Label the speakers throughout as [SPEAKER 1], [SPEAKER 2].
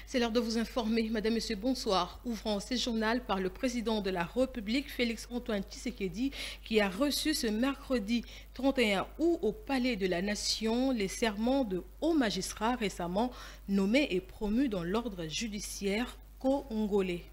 [SPEAKER 1] C'est l'heure de vous informer. Madame, Monsieur, bonsoir. Ouvrons ce journal par le président de la République, Félix-Antoine Tshisekedi, qui a reçu ce mercredi 31 août au Palais de la Nation les serments de hauts magistrats récemment nommés et promus dans l'ordre judiciaire congolais.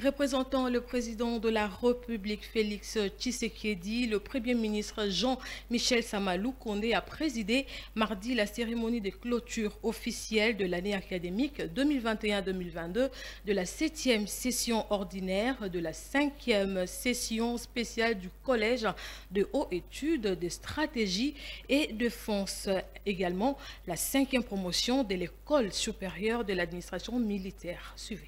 [SPEAKER 1] Représentant le président de la République, Félix Tshisekedi, le Premier ministre Jean-Michel Sama Lukonde a présidé mardi la cérémonie de clôture officielle de l'année académique 2021-2022 de la 7e session ordinaire de la 5e session spéciale du Collège de haute études de stratégie et de défense. Également la 5e promotion de l'École supérieure de l'administration militaire. Suivez.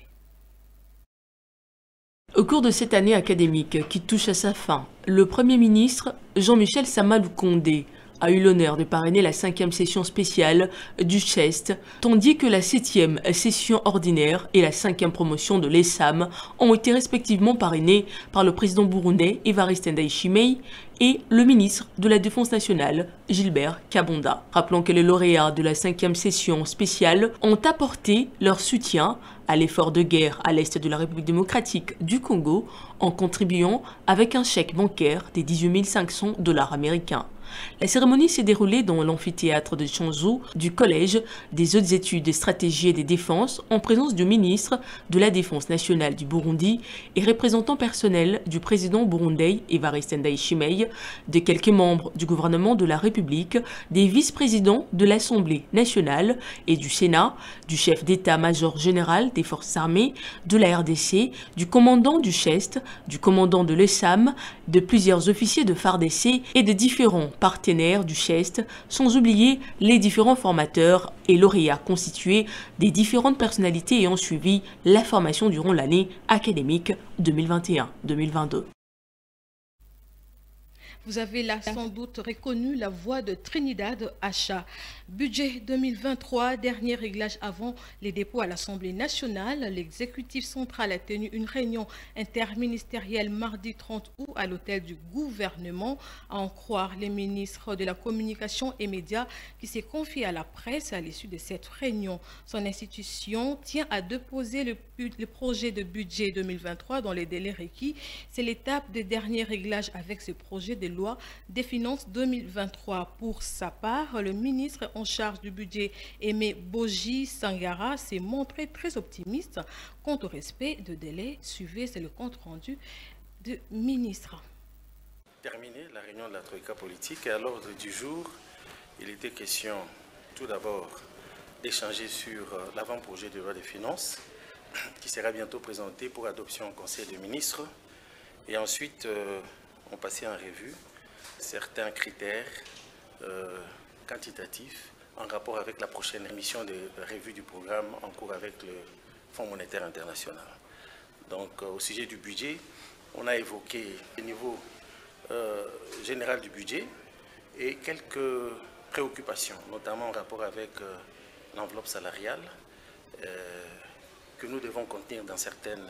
[SPEAKER 2] Au cours de cette année académique qui touche à sa fin, le Premier ministre Jean-Michel Sama Lukonde a eu l'honneur de parrainer la 5e session spéciale du CHEST, tandis que la 7e session ordinaire et la 5e promotion de l'ESAM ont été respectivement parrainées par le président burundais Evariste Ndayishimiye et le ministre de la Défense nationale, Gilbert Kabonda. Rappelons que les lauréats de la 5e session spéciale ont apporté leur soutien à l'effort de guerre à l'est de la République démocratique du Congo en contribuant avec un chèque bancaire des 18 500 $ américains. La cérémonie s'est déroulée dans l'amphithéâtre de Chanzu du Collège des hautes études de stratégie et de défense en présence du ministre de la Défense nationale du Burundi et représentant personnel du président burundais Evariste Ndayishimiye, de quelques membres du gouvernement de la République, des vice-présidents de l'Assemblée nationale et du Sénat, du chef d'état-major général des forces armées, de la RDC, du commandant du CHEST, du commandant de l'ESAM, de plusieurs officiers de FARDC et de différents partenaires du CHEST, sans oublier les différents formateurs et lauréats constitués des différentes personnalités ayant suivi la formation durant l'année académique 2021-2022.
[SPEAKER 1] Vous avez là sans doute reconnu la voix de Trinidad Acha. Budget 2023, dernier réglage avant les dépôts à l'Assemblée nationale. L'exécutif central a tenu une réunion interministérielle mardi 30 août à l'hôtel du gouvernement, à en croire les ministres de la Communication et Médias qui s'est confié à la presse à l'issue de cette réunion. Son institution tient à déposer le projet de budget 2023 dans les délais requis. C'est l'étape des derniers réglages avec ce projet de loi des finances 2023. Pour sa part, le ministre en charge du budget, Aimé Boji Sangara, s'est montré très optimiste quant au respect de délais. Suivez, c'est le compte rendu du ministre.
[SPEAKER 3] Terminé la réunion de la Troïka politique et à l'ordre du jour, il était question tout d'abord d'échanger sur l'avant-projet de loi des finances qui sera bientôt présenté pour adoption au Conseil des ministres et ensuite on passait en revue certains critères quantitatifs en rapport avec la prochaine émission de revue du programme en cours avec le Fonds monétaire international. Donc au sujet du budget, on a évoqué le niveau général du budget et quelques préoccupations, notamment en rapport avec l'enveloppe salariale que nous devons contenir dans certaines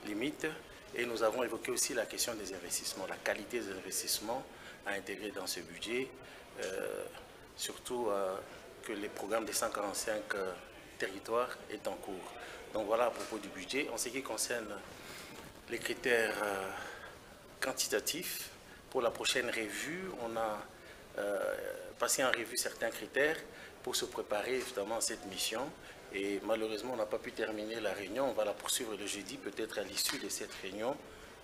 [SPEAKER 3] limites. Et nous avons évoqué aussi la question des investissements, la qualité des investissements à intégrer dans ce budget, surtout que les programmes des 145 territoires est en cours. Donc voilà à propos du budget. En ce qui concerne les critères quantitatifs, pour la prochaine revue, on a passé en revue certains critères pour se préparer évidemment à cette mission. Et malheureusement, on n'a pas pu terminer la réunion. On va la poursuivre le jeudi. Peut-être à l'issue de cette réunion,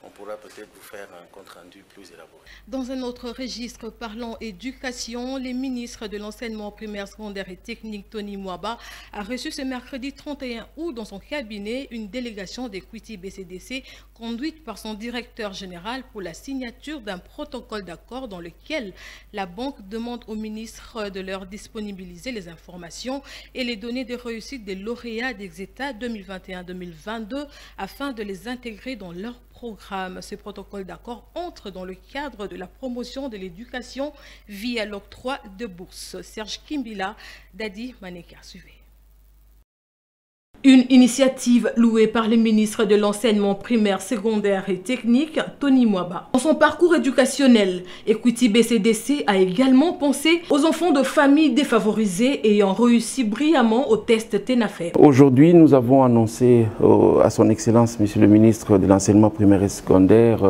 [SPEAKER 3] on pourra peut-être vous faire un compte-rendu plus élaboré.
[SPEAKER 1] Dans un autre registre parlant éducation, les ministres de l'enseignement primaire, secondaire et technique, Tony Mwaba, a reçu ce mercredi 31 août dans son cabinet une délégation d'Equity BCDC conduite par son directeur général pour la signature d'un protocole d'accord dans lequel la banque demande aux ministres de leur disponibiliser les informations et les données de réussite des lauréats des États 2021-2022 afin de les intégrer dans leur programme. Ce protocole d'accord entre dans le cadre de la promotion de l'éducation via l'octroi de bourses. Serge Kimbila, Dadi Maneka, suivez. Une initiative louée par le ministre de l'Enseignement primaire, secondaire et technique, Tony Mwaba. Dans son parcours éducationnel, Equity BCDC a également pensé aux enfants de familles défavorisées ayant réussi brillamment au test TENAFEP.
[SPEAKER 4] Aujourd'hui, nous avons annoncé à son Excellence, Monsieur le ministre de l'Enseignement primaire et secondaire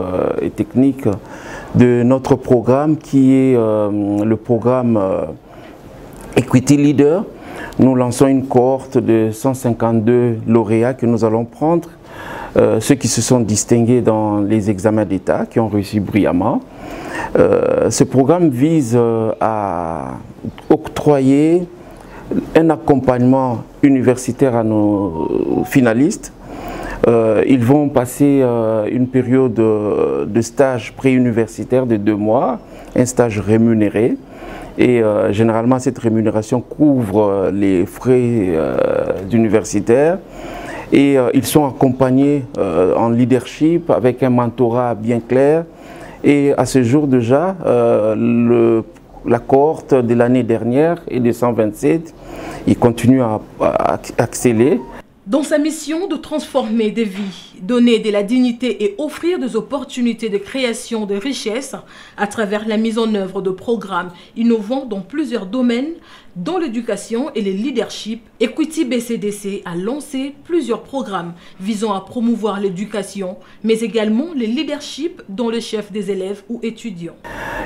[SPEAKER 4] et technique, de notre programme qui est le programme Equity Leader. Nous lançons une cohorte de 152 lauréats que nous allons prendre, ceux qui se sont distingués dans les examens d'État, qui ont réussi brillamment. Ce programme vise à octroyer un accompagnement universitaire à nos finalistes. Ils vont passer une période de stage préuniversitaire de 2 mois, un stage rémunéré. Et généralement, cette rémunération couvre les frais universitaires. Et ils sont accompagnés en leadership avec un mentorat bien clair. Et à ce jour déjà, la cohorte de l'année dernière est de 127. Il continue à accélérer.
[SPEAKER 1] Dans sa mission de transformer des vies, donner de la dignité et offrir des opportunités de création de richesses à travers la mise en œuvre de programmes innovants dans plusieurs domaines, dont l'éducation et le leadership, Equity BCDC a lancé plusieurs programmes visant à promouvoir l'éducation, mais également le leadership dans le chef des élèves ou étudiants.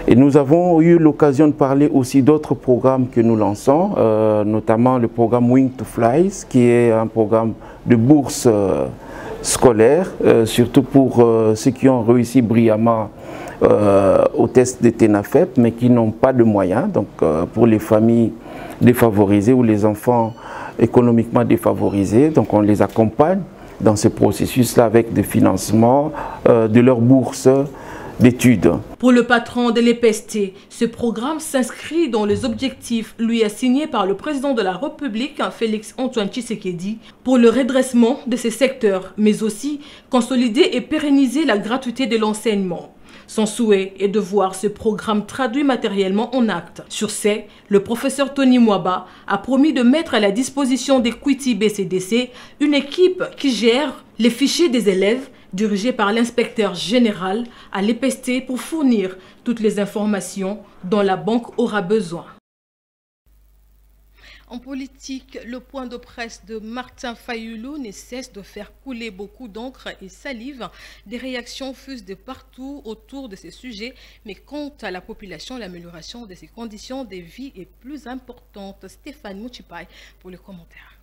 [SPEAKER 4] Et nous avons eu l'occasion de parler aussi d'autres programmes que nous lançons, notamment le programme Wing to Flies, qui est un programme de bourse scolaire, surtout pour ceux qui ont réussi brillamment au test de TENAFEP, mais qui n'ont pas de moyens. Donc pour les familles défavorisées ou les enfants économiquement défavorisés, donc on les accompagne dans ce processus-là avec des financements de leur bourse d'études.
[SPEAKER 1] Pour le patron de l'EPST, ce programme s'inscrit dans les objectifs lui assignés par le président de la République, Félix Antoine Tshisekedi, pour le redressement de ces secteurs, mais aussi consolider et pérenniser la gratuité de l'enseignement. Son souhait est de voir ce programme traduit matériellement en actes. Sur ce, le professeur Tony Mwaba a promis de mettre à la disposition d'Equity BCDC une équipe qui gère les fichiers des élèves dirigée par l'inspecteur général à l'EPST pour fournir toutes les informations dont la banque aura besoin. En politique, le point de presse de Martin Fayulu ne cesse de faire couler beaucoup d'encre et salive. Des réactions fusent de partout autour de ces sujets, mais quant à la population, l'amélioration de ses conditions de vie est plus importante. Stéphane Mouchipai pour le commentaire.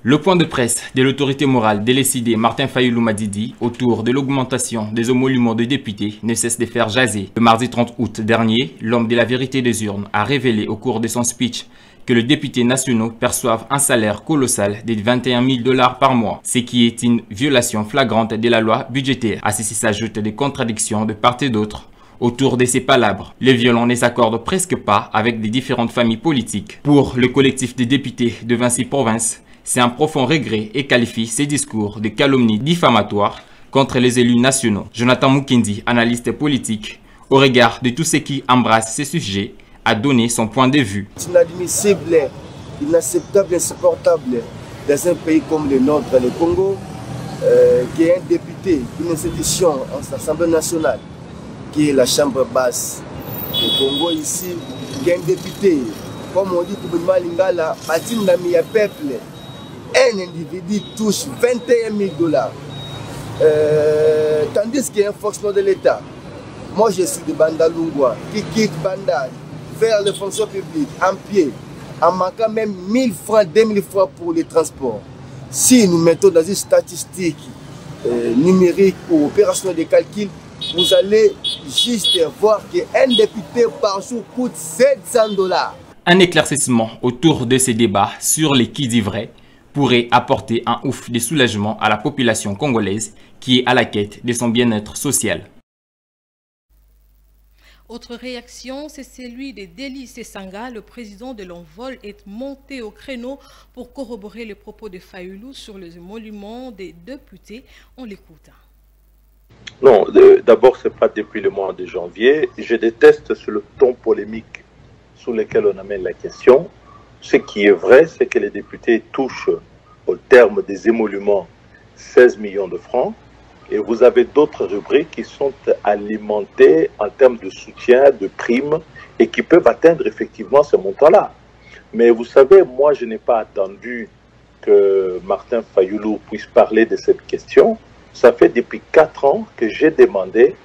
[SPEAKER 5] Le point de presse de l'autorité morale de l'ECD Martin Fayulu Madidi autour de l'augmentation des émoluments de députés ne cesse de faire jaser. Le mardi 30 août dernier, l'homme de la vérité des urnes a révélé au cours de son speech que les députés nationaux perçoivent un salaire colossal de 21 000 $ par mois, ce qui est une violation flagrante de la loi budgétaire. À ceci s'ajoutent des contradictions de part et d'autre autour de ces palabres. Les violents ne s'accordent presque pas avec les différentes familles politiques. Pour le collectif des députés de Vinci Province, c'est un profond regret et qualifie ces discours de calomnie diffamatoire contre les élus nationaux. Jonathan Mukendi, analyste politique, au regard de tous ceux qui embrassent ces sujets, a donné son point de vue.
[SPEAKER 6] C'est inadmissible, inacceptable, insupportable dans un pays comme le nôtre, le Congo, qu'il y ait un député d'une institution en Assemblée nationale, qui est la chambre basse du Congo ici, qui est un député, comme on dit, Koubouma Lingala, Matim Namia Peuple. Un individu touche 21 000 $. Tandis qu'il y a un fonctionnaire de l'État. Moi, je suis de Bandalungwa, qui quitte Banda, vers les fonctions publiques, en pied, en manquant même 1 000 francs, 2 000 francs pour les transports. Si nous mettons dans une statistique numérique ou opérationnelle de calcul, vous allez juste voir qu'un député par jour coûte 700 $.
[SPEAKER 5] Un éclaircissement autour de ces débats sur les qui-dit-vrai pourrait apporter un ouf de soulagement à la population congolaise qui est à la quête de son bien-être social.
[SPEAKER 1] Autre réaction, c'est celui de Deli Sessanga. Le président de l'Envol est monté au créneau pour corroborer les propos de Fayulu sur les émoluments des députés. On l'écoute.
[SPEAKER 7] Non, d'abord, ce n'est pas depuis le mois de janvier. Je déteste le ton polémique sous lequel on amène la question. Ce qui est vrai, c'est que les députés touchent au terme des émoluments 16 millions de francs et vous avez d'autres rubriques qui sont alimentées en termes de soutien, de primes et qui peuvent atteindre effectivement ce montant-là. Mais vous savez, moi je n'ai pas attendu que Martin Fayulu puisse parler de cette question. Ça fait depuis 4 ans que j'ai demandé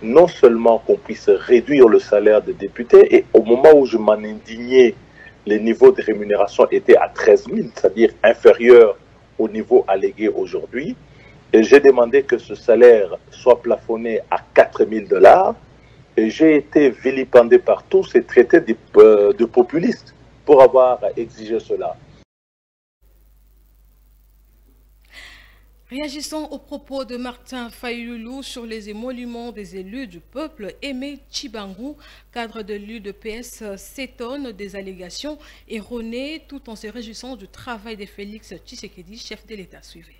[SPEAKER 7] non seulement qu'on puisse réduire le salaire des députés, et au moment où je m'en indignais, les niveaux de rémunération étaient à 13 000, c'est-à-dire inférieurs au niveau allégué aujourd'hui. Et j'ai demandé que ce salaire soit plafonné à 4 000 $. Et j'ai été vilipendé par tous et traité de populiste pour avoir exigé cela.
[SPEAKER 1] Réagissant aux propos de Martin Fayulu sur les émoluments des élus du peuple, Aimé Tchibangu, cadre de l'UDPS, s'étonne des allégations erronées tout en se réjouissant du travail de Félix Tshisekedi, chef de l'État. Suivez.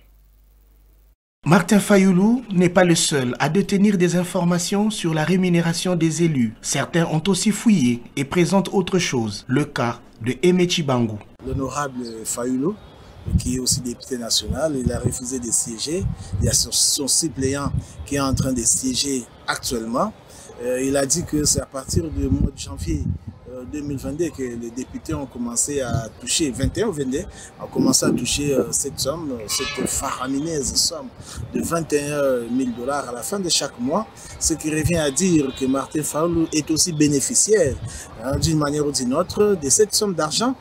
[SPEAKER 8] Martin Fayulu n'est pas le seul à détenir des informations sur la rémunération des élus. Certains ont aussi fouillé et présentent autre chose, le cas de Aimé Tchibangu.
[SPEAKER 9] L'honorable Fayulu, qui est aussi député national, il a refusé de siéger. Il y a son suppléant qui est en train de siéger actuellement. Il a dit que c'est à partir du mois de janvier 2022 que les députés ont commencé à toucher, 21 ou 22, ont commencé à toucher cette somme, cette faramineuse somme de 21 000 $ à la fin de chaque mois, ce qui revient à dire que Martin Fayulu est aussi bénéficiaire d'une manière ou d'une autre de cette somme d'argent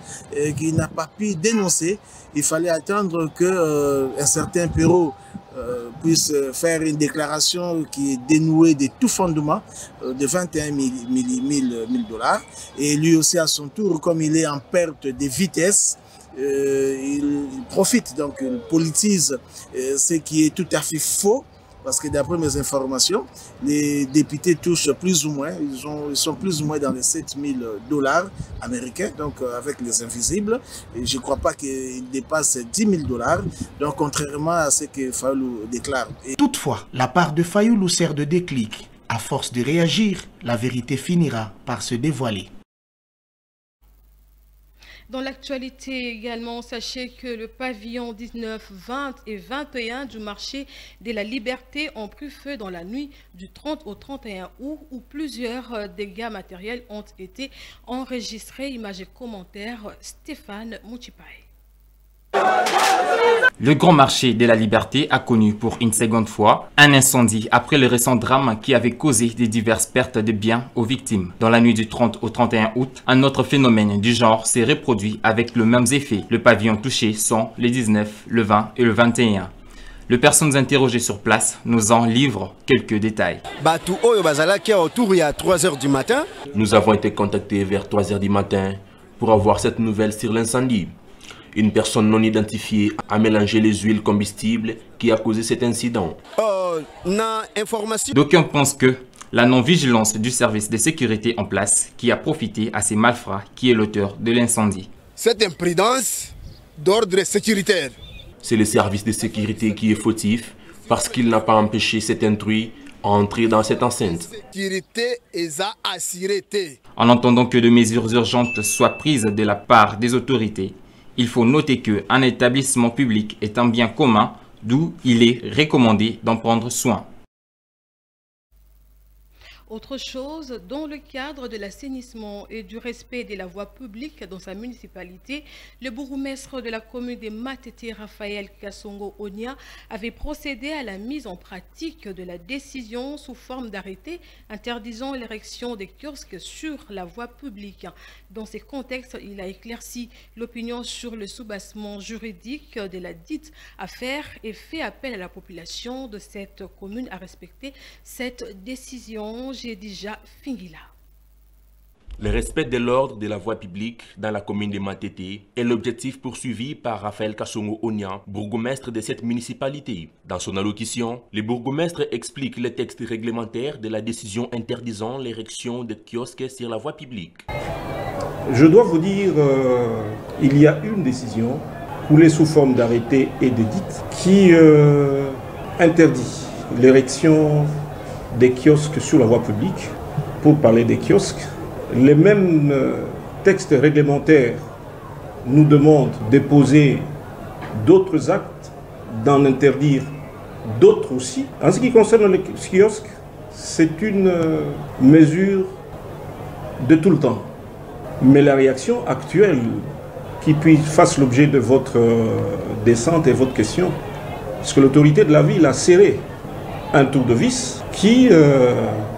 [SPEAKER 9] qu'il n'a pas pu dénoncer. Il fallait attendre qu'un certain Perrault puisse faire une déclaration qui est dénouée de tout fondement de 21 000 $. Et lui aussi à son tour, comme il est en perte de vitesse, il profite, donc il politise ce qui est tout à fait faux. Parce que d'après mes informations, les députés touchent plus ou moins, ils sont plus ou moins dans les 7 000 $ américains, donc avec les invisibles. Et je ne crois pas qu'ils dépassent 10 000 $, donc contrairement à ce que Fayulu déclare.
[SPEAKER 8] Toutefois, la part de Fayulu sert de déclic. À force de réagir, la vérité finira par se dévoiler.
[SPEAKER 1] Dans l'actualité également, sachez que le pavillon 19, 20 et 21 du marché de la Liberté ont pris feu dans la nuit du 30 au 31 août où plusieurs dégâts matériels ont été enregistrés. Images et commentaires, Stéphane Mouchipaï.
[SPEAKER 5] Le grand marché de la Liberté a connu pour une seconde fois un incendie après le récent drame qui avait causé de diverses pertes de biens aux victimes. Dans la nuit du 30 au 31 août, un autre phénomène du genre s'est reproduit avec le même effet. Le pavillon touché sont les 19, le 20 et le 21. Les personnes interrogées sur place nous en livrent quelques détails.
[SPEAKER 10] Autour, il y a 3 h du matin.
[SPEAKER 11] Nous avons été contactés vers 3 h du matin pour avoir cette nouvelle sur l'incendie. Une personne non identifiée a mélangé les huiles combustibles qui a causé cet incident.
[SPEAKER 5] D'aucuns pensent que la non-vigilance du service de sécurité en place qui a profité à ces malfrats qui est l'auteur de l'incendie.
[SPEAKER 10] Cette imprudence d'ordre sécuritaire.
[SPEAKER 11] C'est le service de sécurité qui est fautif parce qu'il n'a pas empêché cet intrus à entrer dans cette enceinte.
[SPEAKER 5] En attendant que de mesures urgentes soient prises de la part des autorités, il faut noter qu'un établissement public est un bien commun, d'où il est recommandé d'en prendre soin.
[SPEAKER 1] Autre chose, dans le cadre de l'assainissement et du respect de la voie publique dans sa municipalité, le bourgmestre de la commune de Matete, Raphaël Kasongo Onia, avait procédé à la mise en pratique de la décision sous forme d'arrêté interdisant l'érection des kiosques sur la voie publique. Dans ces contextes, il a éclairci l'opinion sur le soubassement juridique de la dite affaire et fait appel à la population de cette commune à respecter cette décision. J'ai déjà fini là.
[SPEAKER 11] Le respect de l'ordre de la voie publique dans la commune de Matete est l'objectif poursuivi par Raphaël Kasongo Onia, bourgmestre de cette municipalité. Dans son allocution, le bourgmestre explique le texte réglementaire de la décision interdisant l'érection de kiosques sur la voie publique.
[SPEAKER 12] Je dois vous dire, il y a une décision coulée sous forme d'arrêté et d'édit qui interdit l'érection des kiosques sur la voie publique. Pour parler des kiosques, les mêmes textes réglementaires nous demande de poser d'autres actes, d'en interdire d'autres aussi. En ce qui concerne les kiosques, c'est une mesure de tout le temps. Mais la réaction actuelle qui fasse l'objet de votre descente et votre question, parce que l'autorité de la ville a serré un tour de vis qui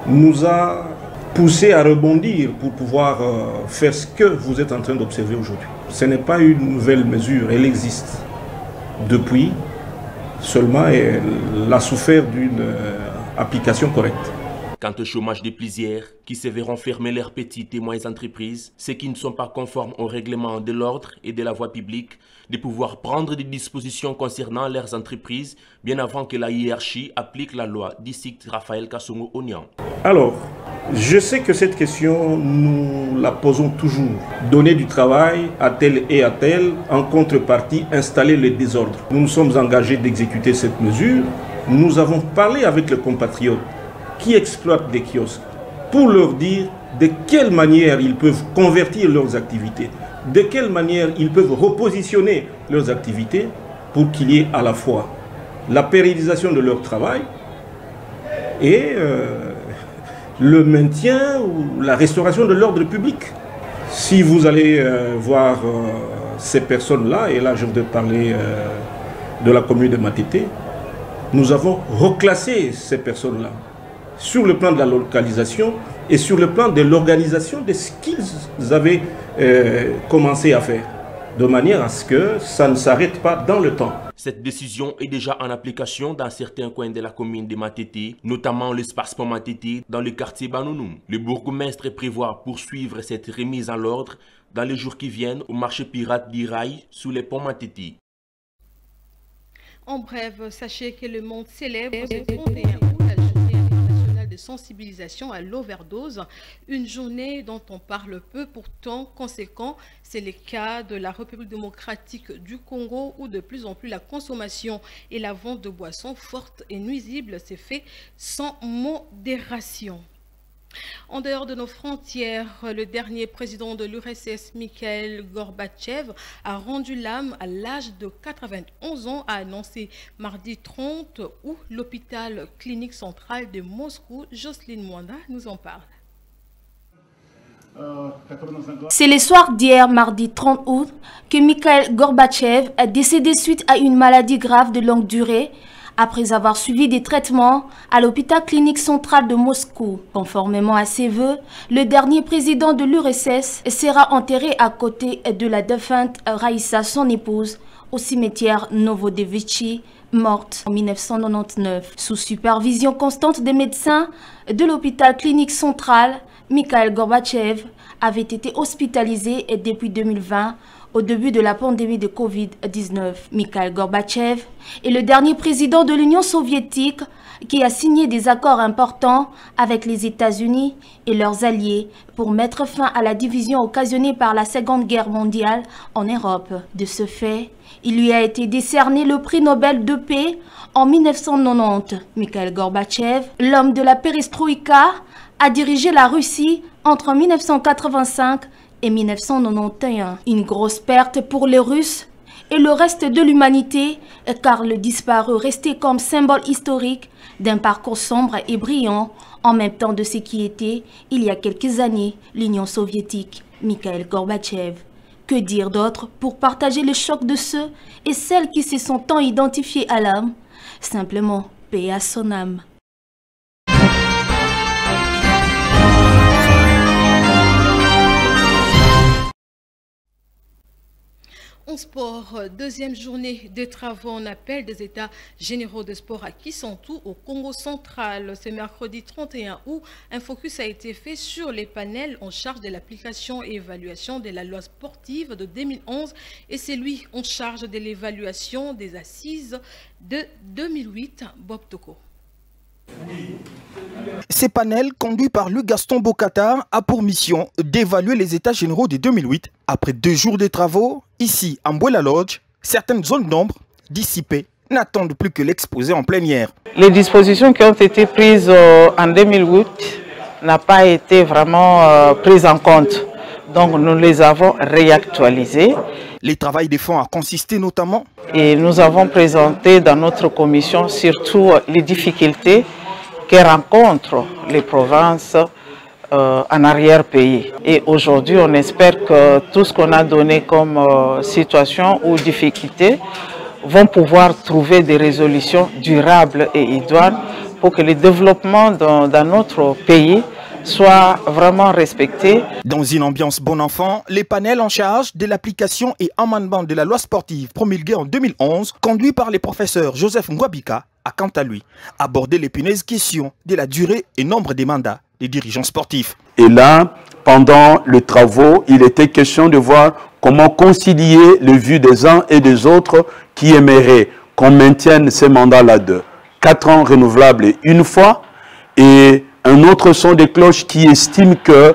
[SPEAKER 12] nous a poussé à rebondir pour pouvoir faire ce que vous êtes en train d'observer aujourd'hui. Ce n'est pas une nouvelle mesure, elle existe depuis, seulement elle a souffert d'une application correcte.
[SPEAKER 11] Quant au chômage des plusieurs qui se verront fermer leurs petites et moyennes entreprises, ceux qui ne sont pas conformes au règlement de l'ordre et de la voie publique, de pouvoir prendre des dispositions concernant leurs entreprises bien avant que la hiérarchie applique la loi, dit Raphaël Kasongo-Onian.
[SPEAKER 12] Alors, je sais que cette question, nous la posons toujours. Donner du travail à tel et à tel, en contrepartie, installer le désordre. Nous nous sommes engagés d'exécuter cette mesure. Nous avons parlé avec les compatriotes qui exploitent des kiosques pour leur dire de quelle manière ils peuvent convertir leurs activités, de quelle manière ils peuvent repositionner leurs activités pour qu'il y ait à la fois la pérennisation de leur travail et le maintien ou la restauration de l'ordre public. Si vous allez voir ces personnes-là, et là je voudrais parler de la commune de Matete, nous avons reclassé ces personnes-là sur le plan de la localisation et sur le plan de l'organisation de ce qu'ils avaient commencé à faire, de manière à ce que ça ne s'arrête pas dans le temps.
[SPEAKER 11] Cette décision est déjà en application dans certains coins de la commune de Matete, notamment l'espace Pont Matete dans le quartier Banounoum. Le bourgmestre prévoit poursuivre cette remise en l'ordre dans les jours qui viennent au marché pirate d'Iraï sous les ponts Matete.
[SPEAKER 1] En bref, sachez que le monde célèbre ce 31 août la journée internationale de sensibilisation à l'overdose, une journée dont on parle peu, pourtant conséquent. C'est le cas de la République démocratique du Congo où de plus en plus la consommation et la vente de boissons fortes et nuisibles s'est fait sans modération. En dehors de nos frontières, le dernier président de l'URSS, Mikhail Gorbatchev, a rendu l'âme à l'âge de 91 ans, a annoncé mardi 30 août l'hôpital clinique central de Moscou. Jocelyne Mwanda nous en parle.
[SPEAKER 13] C'est le soir d'hier, mardi 30 août, que Mikhail Gorbatchev a décédé suite à une maladie grave de longue durée, après avoir suivi des traitements à l'hôpital clinique central de Moscou. Conformément à ses vœux, le dernier président de l'URSS sera enterré à côté de la défunte Raïssa, son épouse, au cimetière Novodevitchi, morte en 1999. Sous supervision constante des médecins de l'hôpital clinique central, Mikhail Gorbatchev avait été hospitalisé depuis 2020 au début de la pandémie de Covid-19. Mikhail Gorbatchev est le dernier président de l'Union soviétique qui a signé des accords importants avec les États-Unis et leurs alliés pour mettre fin à la division occasionnée par la Seconde Guerre mondiale en Europe. De ce fait, il lui a été décerné le prix Nobel de paix en 1990. Mikhail Gorbatchev, l'homme de la perestroïka, a dirigé la Russie entre 1985 et 1991. Une grosse perte pour les Russes et le reste de l'humanité, car le disparu restait comme symbole historique d'un parcours sombre et brillant, en même temps de ce qui était, il y a quelques années, l'Union soviétique. Mikhail Gorbatchev. Que dire d'autre pour partager le choc de ceux et celles qui se sont tant identifiés à l'âme? Simplement, paix à son âme.
[SPEAKER 1] En sport, deuxième journée des travaux en appel des États généraux de sport à Kisantu au Congo central. Ce mercredi 31 août, un focus a été fait sur les panels en charge de l'application et évaluation de la loi sportive de 2011 et c'est lui en charge de l'évaluation des assises de 2008, Bob Toko.
[SPEAKER 14] Ces panels, conduits par Luc Gaston Bokata, a pour mission d'évaluer les états généraux de 2008. Après 2 jours de travaux, ici, à Mbouela Lodge, certaines zones d'ombre dissipées n'attendent plus que l'exposé en plein air.
[SPEAKER 15] Les dispositions qui ont été prises en 2008 n'ont pas été vraiment prises en compte. Donc nous les avons réactualisés.
[SPEAKER 14] Les travail des fonds a consisté notamment.
[SPEAKER 15] Et nous avons présenté dans notre commission surtout les difficultés que rencontrent les provinces en arrière-pays. Et aujourd'hui, on espère que tout ce qu'on a donné comme situation ou difficulté vont pouvoir trouver des résolutions durables et idoines pour que le développement dans notre pays soit vraiment respecté.
[SPEAKER 14] Dans une ambiance bon enfant, les panels en charge de l'application et amendement de la loi sportive promulguée en 2011, conduit par les professeurs Joseph Ngwabika, a quant à lui abordé l'épineuse question de la durée et nombre des mandats des dirigeants sportifs.
[SPEAKER 16] Et là, pendant les travaux, il était question de voir comment concilier les vues des uns et des autres qui aimeraient qu'on maintienne ces mandats-là de 4 ans renouvelables une fois, et un autre son de cloche qui estime que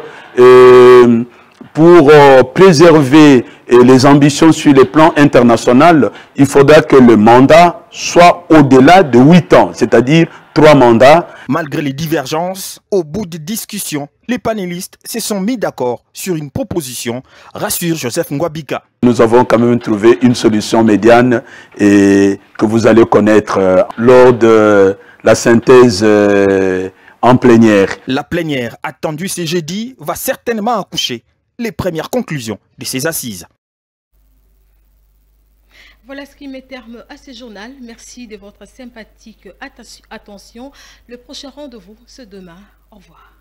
[SPEAKER 16] pour préserver les ambitions sur le plan international, il faudra que le mandat soit au-delà de 8 ans, c'est-à-dire 3 mandats.
[SPEAKER 14] Malgré les divergences, au bout de discussions, les panélistes se sont mis d'accord sur une proposition, rassure Joseph Ngwabika.
[SPEAKER 16] Nous avons quand même trouvé une solution médiane et que vous allez connaître lors de la synthèse en plénière.
[SPEAKER 14] La plénière attendue ce jeudi va certainement accoucher les premières conclusions de ces assises.
[SPEAKER 1] Voilà ce qui met terme à ce journal. Merci de votre sympathique attention. Le prochain rendez-vous, c'est demain. Au revoir.